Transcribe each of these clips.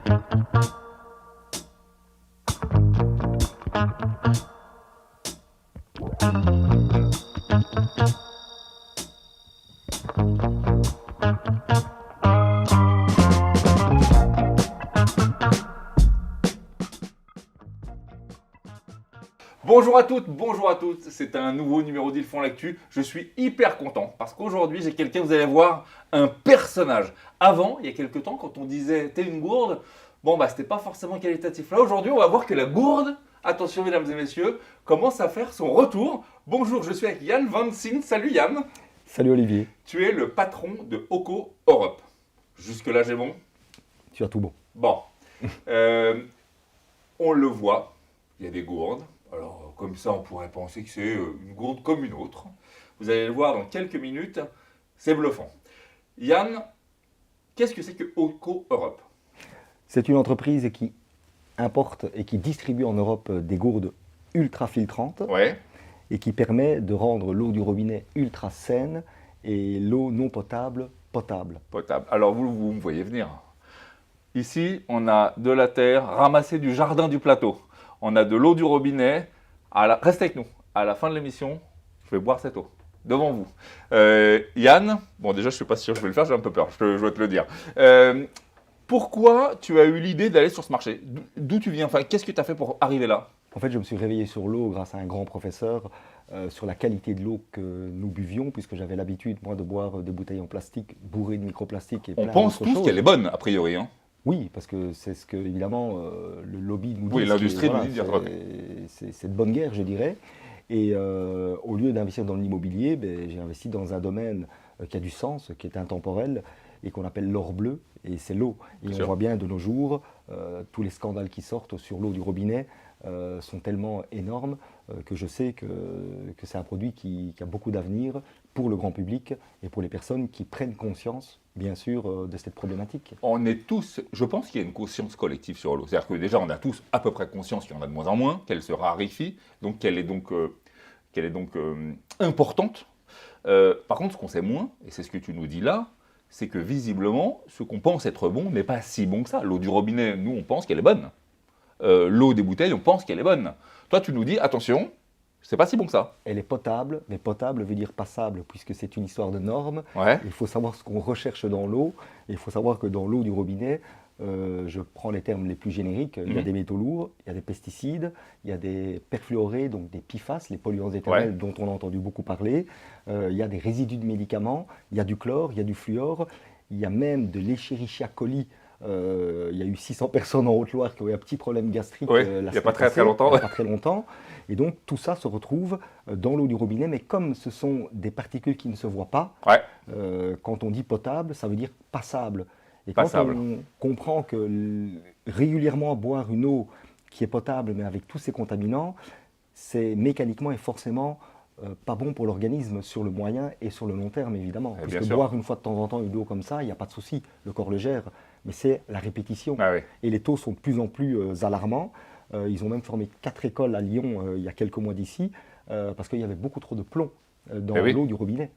Bonjour à toutes, bonjour à toutes, c'est un nouveau numéro d'Ils font l'actu. Je suis hyper content parce qu'aujourd'hui j'ai quelqu'un, vous allez voir, un personnage. Avant, il y a quelques temps, quand on disait t'es une gourde, c'était pas forcément qualitatif. Là aujourd'hui, on va voir que la gourde, attention mesdames et messieurs, commence à faire son retour. Bonjour, je suis avec Yann Van Sint. Salut Yann. Salut Olivier. Tu es le patron de Oco Europe. Jusque-là, j'ai bon? Tu as tout bon. Bon, on le voit, il y a des gourdes. Alors, comme ça, on pourrait penser que c'est une gourde comme une autre. Vous allez le voir dans quelques minutes, c'est bluffant. Yann, qu'est-ce que c'est que Oco Europe? C'est une entreprise qui importe et qui distribue en Europe des gourdes ultra filtrantes et qui permet de rendre l'eau du robinet ultra saine et l'eau non potable potable. Potable. Alors, vous me voyez venir. Ici, on a de la terre ramassée du jardin du plateau. On a de l'eau du robinet. Restez avec nous. À la fin de l'émission, je vais boire cette eau. Devant vous. Yann, déjà, je ne suis pas sûr que je vais le faire, j'ai un peu peur, je dois te le dire. Pourquoi tu as eu l'idée d'aller sur ce marché? D'où tu viens? Enfin, qu'est-ce que tu as fait pour arriver là? En fait, je me suis réveillé sur l'eau grâce à un grand professeur sur la qualité de l'eau que nous buvions, puisque j'avais l'habitude, moi, de boire des bouteilles en plastique bourrées de microplastiques. On pense tous qu'elle est bonne, a priori. Hein. Oui, parce que c'est ce que, évidemment, le lobby nous dit. Oui, l'industrie nous dit. C'est de bonne guerre, je dirais. Et au lieu d'investir dans l'immobilier, j'ai investi dans un domaine qui a du sens, qui est intemporel, et qu'on appelle l'or bleu, et c'est l'eau. Et on voit bien de nos jours, tous les scandales qui sortent sur l'eau du robinet sont tellement énormes que je sais que c'est un produit qui a beaucoup d'avenir pour le grand public et pour les personnes qui prennent conscience, bien sûr, de cette problématique. On est tous, je pense qu'il y a une conscience collective sur l'eau. C'est-à-dire que déjà, on a tous à peu près conscience qu'il y en a de moins en moins, qu'elle se raréfie, donc qu'elle est donc importante. Par contre, ce qu'on sait moins, et c'est ce que tu nous dis là, c'est que visiblement, ce qu'on pense être bon n'est pas si bon que ça. L'eau du robinet, nous, on pense qu'elle est bonne. L'eau des bouteilles, on pense qu'elle est bonne. Toi, tu nous dis, attention, c'est pas si bon que ça. Elle est potable, mais potable veut dire passable, puisque c'est une histoire de normes. Ouais. Il faut savoir ce qu'on recherche dans l'eau. Il faut savoir que dans l'eau du robinet, je prends les termes les plus génériques, il y a des métaux lourds, il y a des pesticides, il y a des perfluorés, donc des PFAS, les polluants éternels dont on a entendu beaucoup parler. Il y a des résidus de médicaments, il y a du chlore, il y a du fluor, il y a même de l'Escherichia coli. Il y a eu 600 personnes en Haute-Loire qui ont eu un petit problème gastrique il n'y a pas très longtemps. Il n'y a pas très longtemps. Et donc tout ça se retrouve dans l'eau du robinet, mais comme ce sont des particules qui ne se voient pas, quand on dit potable, ça veut dire passable. Et quand on comprend que régulièrement boire une eau qui est potable, mais avec tous ces contaminants, c'est mécaniquement et forcément pas bon pour l'organisme sur le moyen et sur le long terme, évidemment. Puisque boire une fois de temps en temps une eau comme ça, il n'y a pas de souci, le corps le gère. Mais c'est la répétition. Et les taux sont de plus en plus alarmants. Ils ont même formé 4 écoles à Lyon il y a quelques mois d'ici, parce qu'il y avait beaucoup trop de plomb dans l'eau du robinet.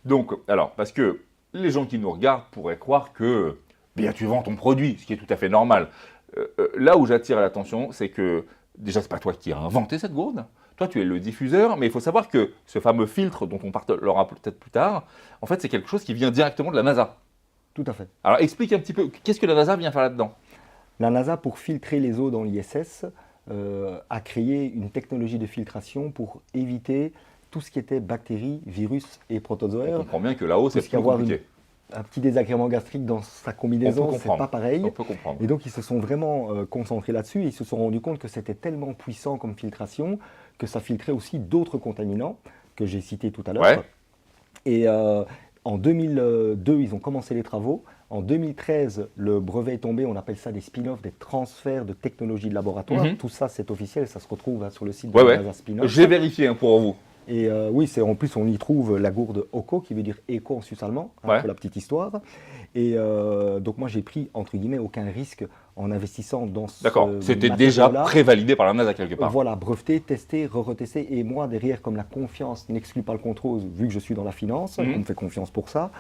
Donc, parce que les gens qui nous regardent pourraient croire que tu vends ton produit, ce qui est tout à fait normal. Là où j'attire l'attention, c'est que déjà, ce n'est pas toi qui as inventé cette gourde. Toi, tu es le diffuseur, mais il faut savoir que ce fameux filtre dont on parlera peut-être plus tard, en fait, c'est quelque chose qui vient directement de la NASA. Tout à fait. Alors, explique un petit peu, qu'est-ce que la NASA vient faire là-dedans? La NASA, pour filtrer les eaux dans l'ISS, a créé une technologie de filtration pour éviter tout ce qui était bactéries, virus et protozoaires. On comprend bien que là-haut, c'est plus compliqué. Un petit désagrément gastrique dans sa combinaison, c'est pas pareil. On peut comprendre. Et donc, ils se sont vraiment concentrés là-dessus. Ils se sont rendus compte que c'était tellement puissant comme filtration que ça filtrait aussi d'autres contaminants que j'ai cités tout à l'heure. Et en 2002, ils ont commencé les travaux. En 2013, le brevet est tombé. On appelle ça des spin-offs, des transferts de technologies de laboratoire. Tout ça, c'est officiel. Ça se retrouve sur le site de la NASA Spin-off. J'ai vérifié pour vous. Et oui, en plus, on y trouve la gourde Oco, qui veut dire écho en suisse allemand, pour la petite histoire. Et donc, moi, j'ai pris, entre guillemets, aucun risque en investissant dans ce D'accord, c'était déjà prévalidé par la NASA quelque part. Voilà, breveté, testé, retesté. Et moi, derrière, comme la confiance n'exclut pas le contrôle, vu que je suis dans la finance, on me fait confiance pour ça,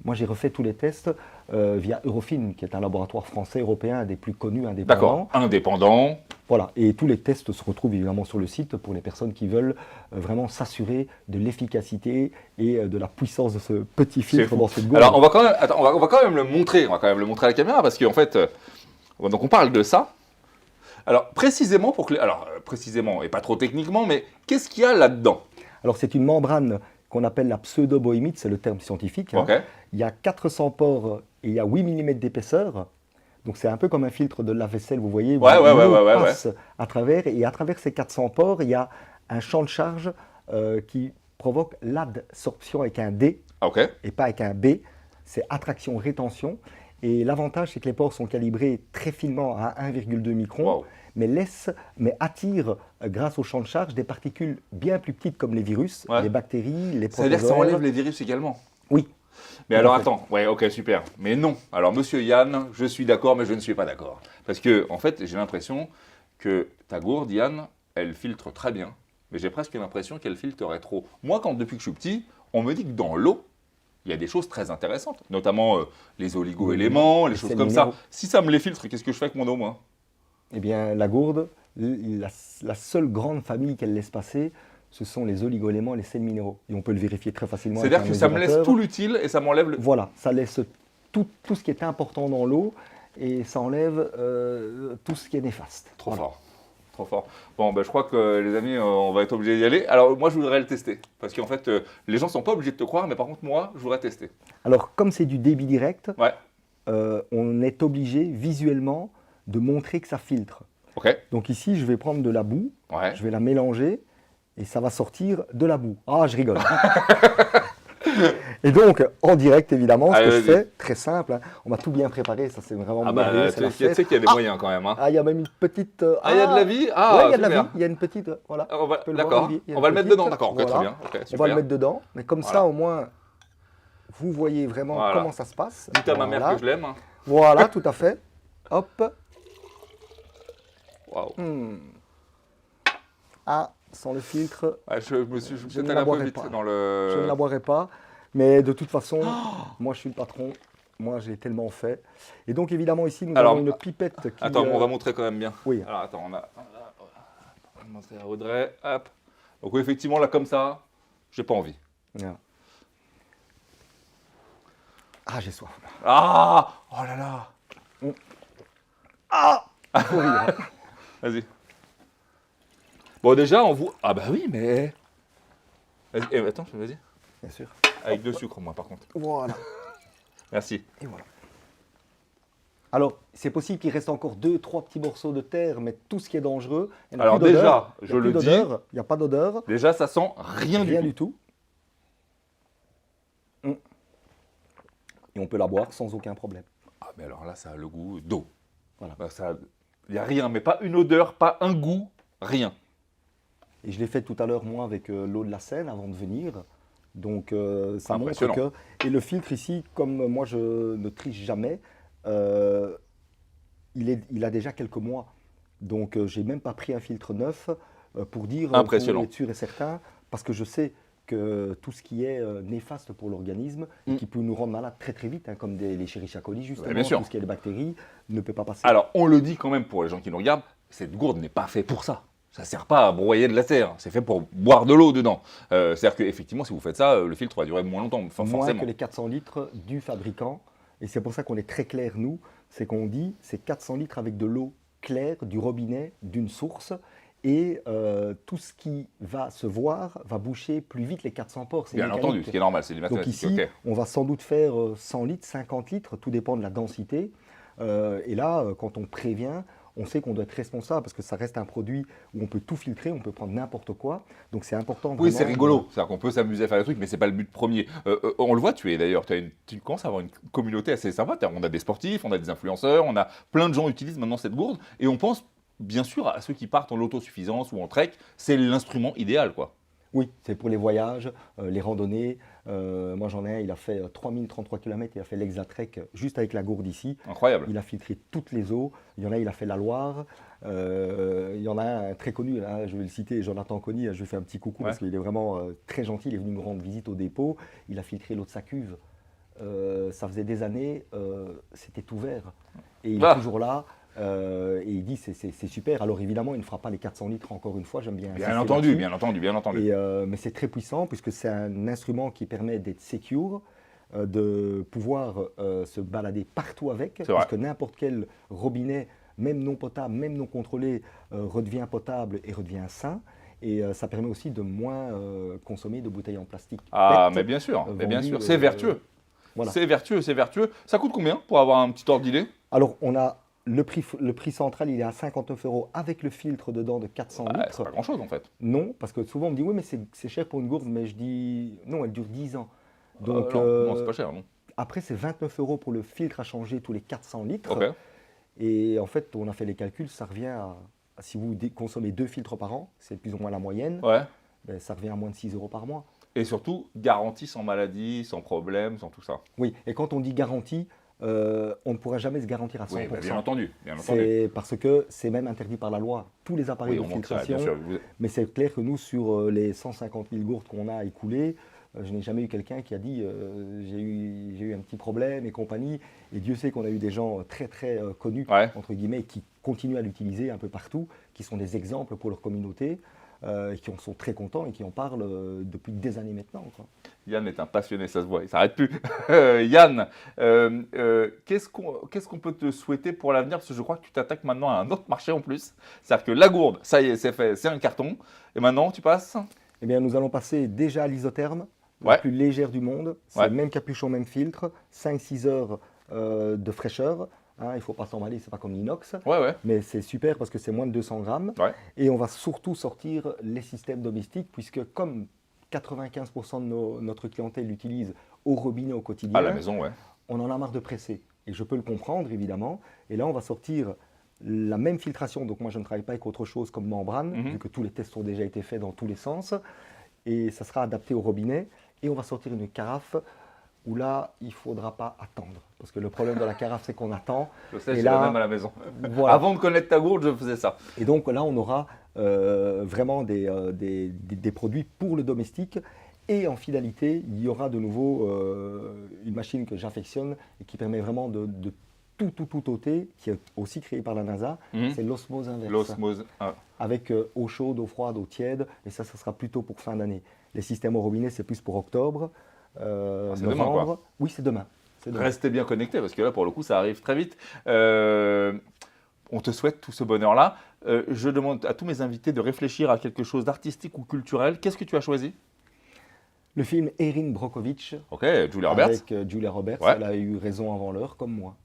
Moi, j'ai refait tous les tests via Eurofin, qui est un laboratoire français, européen, un des plus connus, indépendants. D'accord, indépendant. Voilà, et tous les tests se retrouvent évidemment sur le site pour les personnes qui veulent vraiment s'assurer de l'efficacité et de la puissance de ce petit filtre dans cette gourde. Alors, on va quand même le montrer, à la caméra, parce qu'en fait, donc on parle de ça. Alors, précisément, précisément, et pas trop techniquement, mais qu'est-ce qu'il y a là-dedans? Alors, c'est une membrane qu'on appelle la pseudobohémite, c'est le terme scientifique. Hein. Okay. Il y a 400 pores et il y a 8 mm d'épaisseur. Donc, c'est un peu comme un filtre de lave-vaisselle, vous voyez. L'eau passe à travers, et à travers ces 400 pores, il y a un champ de charge qui provoque l'adsorption avec un D et pas avec un B. C'est attraction-rétention. Et l'avantage, c'est que les pores sont calibrés très finement à 1,2 micron. Wow. Mais attirent, grâce au champ de charge, des particules bien plus petites comme les virus, les bactéries, les protozoaires. C'est-à-dire que ça enlève les virus également? Oui. Mais alors attends, ok, super. Mais non. Alors monsieur Yann, je suis d'accord, mais je ne suis pas d'accord. Parce que, en fait, j'ai l'impression que ta gourde, Yann, elle filtre très bien. Mais j'ai presque l'impression qu'elle filtrerait trop. Moi, depuis que je suis petit, on me dit que dans l'eau, il y a des choses très intéressantes. Notamment les oligo-éléments, les choses comme ça. Si ça me les filtre, qu'est-ce que je fais avec mon eau, moi? Eh bien, la gourde, la seule grande famille qu'elle laisse passer, ce sont les oligo-éléments et les sels minéraux. Et on peut le vérifier très facilement. C'est-à-dire que ça me laisse tout l'utile et ça m'enlève le... Voilà, ça laisse tout ce qui est important dans l'eau et ça enlève tout ce qui est néfaste. Trop fort. Trop fort. Bon, je crois que les amis, on va être obligés d'y aller. Alors, moi, je voudrais le tester. Parce qu'en fait, les gens ne sont pas obligés de te croire, mais par contre, moi, je voudrais tester. Alors, comme c'est du débit direct, on est obligé visuellement de montrer que ça filtre. Donc ici, je vais prendre de la boue, je vais la mélanger et ça va sortir de la boue. Ah, je rigole. Et donc, en direct, évidemment, ce que je fais, très simple, hein, on m'a tout bien préparé, ça c'est vraiment merveilleux. Tu sais qu'il y a des moyens quand même. Hein. Ah, il y a même une petite... il y a de la vie? Oui, il y a de la vie, il y a une petite... Voilà. D'accord, on va le mettre dedans, d'accord, très bien. On va le mettre dedans, mais comme ça, au moins, vous voyez vraiment comment ça se passe. Dites à ma mère que je l'aime. Voilà, tout à fait. Hop. Waouh. Ah, sans le filtre, je ne la boirai pas. Je ne la boirai pas, mais de toute façon, moi je suis le patron, moi j'ai tellement fait. Et donc évidemment ici, nous avons une pipette qui... Attends, on va montrer quand même bien. Oui. Alors attends, on va montrer à Audrey, hop. Donc oui, effectivement, là comme ça, j'ai pas envie. Ah, j'ai soif. Ah, oh là là. Ah, faut rire. Vas-y. Bon, déjà, on voit... Ah bah oui, mais... Vas-y, attends, vas-y. Bien sûr. Avec de sucre, moi, par contre. Voilà. Merci. Et voilà. Alors, c'est possible qu'il reste encore 2-3 petits morceaux de terre, mais tout ce qui est dangereux... Alors déjà, je le dis... Il n'y a pas d'odeur. Déjà, ça sent rien du tout. Et on peut la boire sans aucun problème. Ah, mais alors là, ça a le goût d'eau. Voilà. Il n'y a rien, mais pas une odeur, pas un goût, rien. Et je l'ai fait tout à l'heure, moi, avec l'eau de la Seine avant de venir. Donc, ça montre que... Et le filtre ici, comme moi, je ne triche jamais, il a déjà quelques mois. Donc, je n'ai même pas pris un filtre neuf pour dire... Impressionnant. Pour être sûr et certain, parce que je sais que tout ce qui est néfaste pour l'organisme, qui peut nous rendre malades très très vite, hein, comme les Escherichia coli, justement, tout ce qui est des bactéries, ne peut pas passer. Alors, on le dit quand même pour les gens qui nous regardent, cette gourde n'est pas faite pour ça. Ça ne sert pas à broyer de la terre, c'est fait pour boire de l'eau dedans. C'est-à-dire qu'effectivement, si vous faites ça, le filtre va durer moins longtemps, forcément. Moins que les 400 litres du fabricant. Et c'est pour ça qu'on est très clair, nous, c'est qu'on dit c'est 400 litres avec de l'eau claire, du robinet, d'une source. Et tout ce qui va se voir va boucher plus vite les 400 pores. Bien entendu, ce qui est normal, c'est du mathématique. Donc ici, on va sans doute faire 100 litres, 50 litres, tout dépend de la densité. Et là, quand on prévient, on sait qu'on doit être responsable parce que ça reste un produit où on peut tout filtrer, on peut prendre n'importe quoi. Donc c'est important. Oui, c'est rigolo. C'est-à-dire qu'on peut s'amuser à faire des trucs, mais ce n'est pas le but premier. On le voit, tu commences à avoir une communauté assez sympa. On a des sportifs, on a des influenceurs, on a plein de gens qui utilisent maintenant cette gourde. Et on pense bien sûr à ceux qui partent en autosuffisance ou en trek. C'est l'instrument idéal, quoi. Oui, c'est pour les voyages, les randonnées. Moi, j'en ai un, il a fait 3033 km, il a fait l'Hexatrek juste avec la gourde ici. Incroyable. Il a filtré toutes les eaux. Il y en a, il a fait la Loire. Il y en a un très connu, là, je vais le citer, Jonathan Conny, je lui fais un petit coucou parce qu'il est vraiment très gentil. Il est venu me rendre visite au dépôt. Il a filtré l'eau de sa cuve. ça faisait des années, c'était ouvert. Et il est toujours là. Et il dit c'est super. Alors évidemment, il ne fera pas les 400 litres encore une fois. J'aime bien. Bien entendu, bien entendu, bien entendu. Mais c'est très puissant puisque c'est un instrument qui permet d'être secure, de pouvoir se balader partout avec. Parce que n'importe quel robinet, même non potable, même non contrôlé, redevient potable et redevient sain. Et ça permet aussi de moins consommer de bouteilles en plastique. Ah, mais bien sûr, c'est vertueux. Voilà. C'est vertueux, c'est vertueux. Ça coûte combien pour avoir un petit ordre d'idée? Alors, on a le prix central, il est à 59 € avec le filtre dedans de 400 litres. C'est pas grand-chose en fait. Non, parce que souvent on me dit oui, mais c'est cher pour une gourde, mais je dis non, elle dure 10 ans. Donc, non, c'est pas cher, non. Après, c'est 29 € pour le filtre à changer tous les 400 litres. Okay. Et en fait, on a fait les calculs, ça revient à si vous consommez 2 filtres par an, c'est plus ou moins la moyenne, ben, ça revient à moins de 6 € par mois. Et surtout, garantie sans maladie, sans problème, sans tout ça. Oui, et quand on dit garantie, on ne pourra jamais se garantir à 100%. Oui, bah bien entendu. C'est parce que c'est même interdit par la loi. Tous les appareils de filtration, mais c'est clair que nous, sur les 150 000 gourdes qu'on a écoulées, je n'ai jamais eu quelqu'un qui a dit j'ai eu un petit problème et compagnie. Et Dieu sait qu'on a eu des gens très très connus, entre guillemets, qui continuent à l'utiliser un peu partout, qui sont des exemples pour leur communauté, qui en sont très contents et qui en parlent depuis des années maintenant, quoi. Yann est un passionné, ça se voit, il ne s'arrête plus. Yann, qu'est-ce qu'on peut te souhaiter pour l'avenir? Parce que je crois que tu t'attaques maintenant à un autre marché en plus. C'est-à-dire que la gourde, ça y est, c'est fait, c'est un carton. Et maintenant, tu passes? Eh bien, nous allons passer déjà à l'isotherme, la plus légère du monde. C'est le même capuchon, même filtre, 5-6 heures de fraîcheur. Hein, il ne faut pas s'emballer, ce n'est pas comme l'inox, mais c'est super parce que c'est moins de 200 grammes. Et on va surtout sortir les systèmes domestiques, puisque comme 95% de notre clientèle l'utilise au robinet au quotidien, à la maison, on en a marre de presser. Et je peux le comprendre, évidemment. Et là, on va sortir la même filtration. Donc moi, je ne travaille pas avec autre chose comme membrane, vu que tous les tests ont déjà été faits dans tous les sens. Et ça sera adapté au robinet. Et on va sortir une carafe où là, il ne faudra pas attendre. Parce que le problème de la carafe, c'est qu'on attend. Je sais, j'ai la même à la maison. Voilà. Avant de connaître ta gourde, je faisais ça. Et donc là, on aura vraiment des produits pour le domestique. Et en finalité, il y aura de nouveau une machine que j'affectionne et qui permet vraiment de tout ôter, qui est aussi créée par la NASA. C'est l'osmose inverse. L'osmose. Avec eau chaude, eau froide, eau tiède. Et ça sera plutôt pour fin d'année. Les systèmes au robinet, c'est plus pour octobre. C'est demain, quoi. Oui, c'est demain. Restez bien connectés parce que là, pour le coup, ça arrive très vite. On te souhaite tout ce bonheur-là. Je demande à tous mes invités de réfléchir à quelque chose d'artistique ou culturel. Qu'est-ce que tu as choisi? Le film Erin Brockovich. Ok, Julia Roberts. Avec Julia Roberts. Elle a eu raison avant l'heure, comme moi.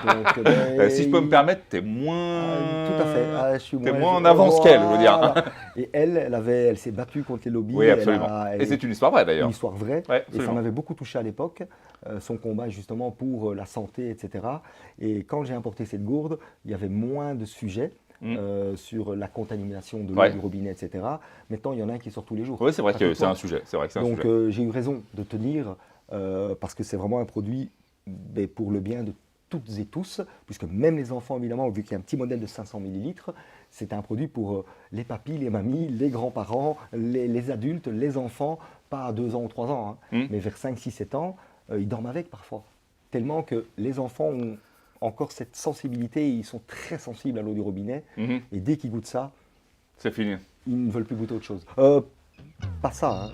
Donc, si je peux me permettre, t'es moins. Tout à fait. Je suis moins en avance qu'elle, je veux dire. Et elle s'est battue contre les lobbies. Oui, absolument. Et c'est une histoire vraie d'ailleurs. Une histoire vraie. Et ça m'avait beaucoup touché à l'époque, son combat justement pour la santé, etc. Et quand j'ai importé cette gourde, il y avait moins de sujets. Sur la contamination de l'eau du robinet, etc. Maintenant, il y en a un qui sort tous les jours. Oui, c'est vrai que c'est un sujet. Donc, j'ai eu raison de tenir parce que c'est vraiment un produit pour le bien de toutes et tous, puisque même les enfants, évidemment, vu qu'il y a un petit modèle de 500 ml, c'est un produit pour les papis, les mamies, les grands-parents, les adultes, les enfants, pas à 2 ans ou 3 ans, mais vers 5, 6, 7 ans, ils dorment avec parfois. Tellement que les enfants ont encore cette sensibilité, ils sont très sensibles à l'eau du robinet, et dès qu'ils goûtent ça, c'est fini. Ils ne veulent plus goûter autre chose. Pas ça,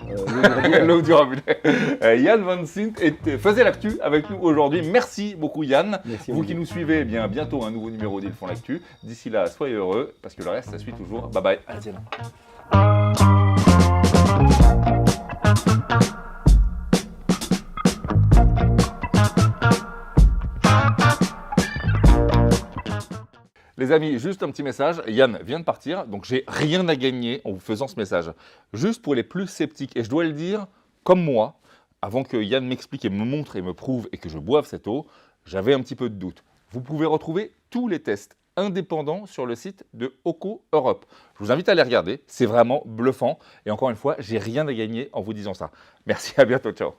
l'eau du robinet. Yann Van Sint faisait l'actu avec nous aujourd'hui. Merci beaucoup Yann. Merci vous qui nous suivez, bientôt un nouveau numéro d'Ils font l'actu. D'ici là, soyez heureux, parce que le reste, ça suit toujours. Bye bye. Allez, les amis, juste un petit message. Yann vient de partir, donc j'ai rien à gagner en vous faisant ce message. Juste pour les plus sceptiques, et je dois le dire, comme moi, avant que Yann m'explique et me montre et me prouve et que je boive cette eau, j'avais un petit peu de doute. Vous pouvez retrouver tous les tests indépendants sur le site de Oco Europe. Je vous invite à les regarder, c'est vraiment bluffant. Et encore une fois, j'ai rien à gagner en vous disant ça. Merci, à bientôt, ciao.